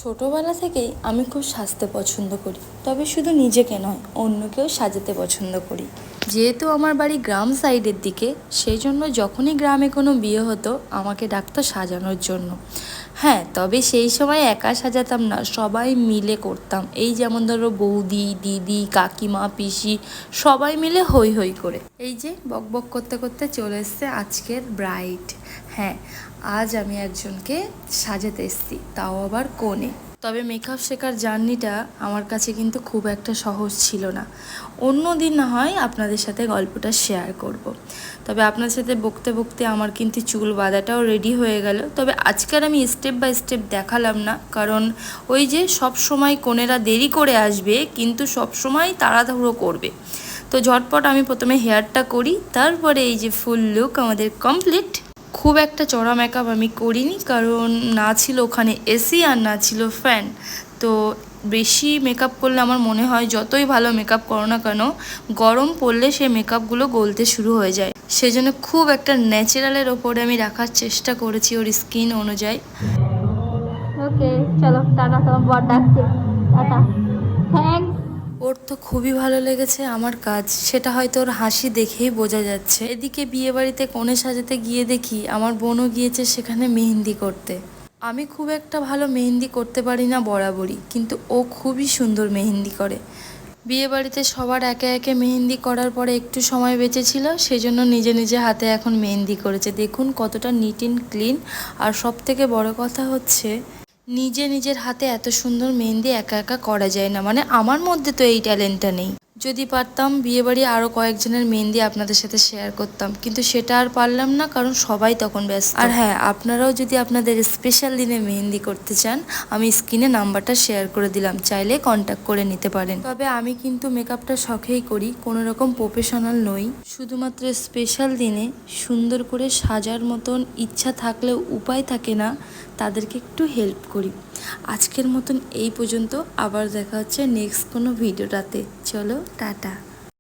ছোটোবেলা থেকেই আমি খুব সাজতে পছন্দ করি, তবে শুধু নিজেকে নয় অন্যকেও সাজাতে পছন্দ করি। যেহেতু আমার বাড়ি গ্রাম সাইডের দিকে, সেই জন্য যখনই গ্রামে কোনো বিয়ে হতো আমাকে ডাকতো সাজানোর জন্য। হ্যাঁ, তবে সেই সময় একা সাজাতাম না, সবাই মিলে করতাম। এই যেমন ধরো বৌদি, দিদি, কাকিমা, পিসি সবাই মিলে হই হই করে। এই যে বক বক করতে করতে চলে এসছে আজকের ব্রাইড। হ্যাঁ, আজ আমি একজনকে সাজাতে এসেছি, তাও আবার কোণে। তবে মেকআপ শেখার জার্নিটা আমার কাছে কিন্তু খুব একটা সহজ ছিল না। অন্য দিন না হয় আপনাদের সাথে গল্পটা শেয়ার করব। তবে আপনাদের সাথে বকতে বকতে আমার কিন্তু চুল বাঁধাটাও রেডি হয়ে গেল। তবে আজকের আমি স্টেপ বাই স্টেপ দেখালাম না, কারণ ওই যে সব সময় কোণেরা দেরি করে আসবে, কিন্তু সব সময় তাড়াহুড়ো করবে। তো ঝটপট আমি প্রথমে হেয়ারটা করি, তারপরে এই যে ফুল লুক আমাদের কমপ্লিট। খুব একটা চড়া মেকআপ আমি করিনি, কারণ না ছিল ওখানে এসি আর না ছিল ফ্যান। তো বেশি মেকআপ করলে আমার মনে হয় যতই ভালো মেকআপ করো না কেন, গরম পড়লে সেই মেকআপগুলো গলতে শুরু হয়ে যায়। সেজন্য খুব একটা ন্যাচারালের ওপরে আমি রাখার চেষ্টা করেছি ওর স্কিন অনুযায়ী। ওকে চলো টাটা, তোমার বর ডাকছে, টাটা, থ্যাঙ্কস। ওর তো খুবই ভালো লেগেছে আমার কাজ, সেটা হয়তো ওর হাসি দেখেই বোঝা যাচ্ছে। এদিকে বিয়ে বাড়িতে কনে সাজাতে গিয়ে দেখি আমার বোনও গিয়েছে সেখানে মেহেন্দি করতে। আমি খুব একটা ভালো মেহেন্দি করতে পারি না বরাবরই, কিন্তু ও খুবই সুন্দর মেহেন্দি করে। বিয়ে বাড়িতে সবার একে একে মেহেন্দি করার পরে একটু সময় বেঁচেছিল, সেজন্য নিজে নিজে হাতে এখন মেহেন্দি করেছে। দেখুন কতটা নিট অ্যান্ড ক্লিন। আর সব থেকে বড় কথা হচ্ছে, নিজের হাতে এত সুন্দর মেহেন্দি একা একা করা যায় না, মানে আমার মধ্যে তো এই ট্যালেন্টটা নেই। যদি পারতাম বিয়েবাড়ি আরও কয়েকজনের মেহেন্দি আপনাদের সাথে শেয়ার করতাম, কিন্তু সেটা আর পারলাম না, কারণ সবাই তখন ব্যস্ত। আর হ্যাঁ, আপনারাও যদি আপনাদের স্পেশাল দিনে মেহেন্দি করতে চান, আমি স্ক্রিনে নাম্বারটা শেয়ার করে দিলাম, চাইলে কন্ট্যাক্ট করে নিতে পারেন। তবে আমি কিন্তু মেকআপটা শখেই করি, কোনো রকম প্রফেশনাল নই। শুধুমাত্র স্পেশাল দিনে সুন্দর করে সাজার মতন ইচ্ছা থাকলেও উপায় থাকে না, তাদেরকে একটু হেল্প করি। আজকের মতন এই পর্যন্ত, আবার দেখা হচ্ছে নেক্সট কোনো ভিডিওটাতে। চলো টাটা।